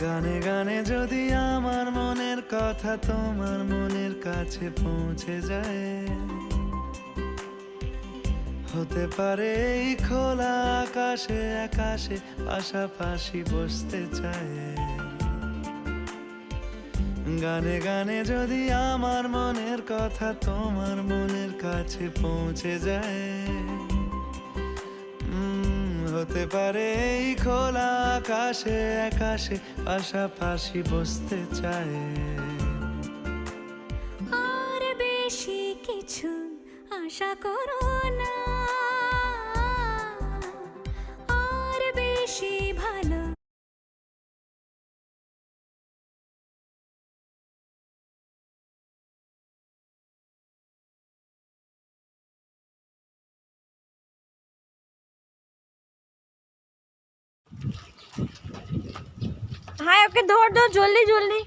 গানে গানে যদি আমার মনের কথা তোমার মনের কাছে পৌঁছে যায়, হতে পারে এই খোলা আকাশে আকাশে পাশাপাশি বসতে চায়। গানে গানে যদি আমার মনের কথা তোমার মনের কাছে পৌঁছে যায়, হতে পারে এই খোলা আকাশে আকাশে পাশাপাশি বসতে চায়। আর বেশি কিছু আশা করো না, আর বেশি ভালো হ্যাঁ ওকে ধর ধর জলদি জলদি।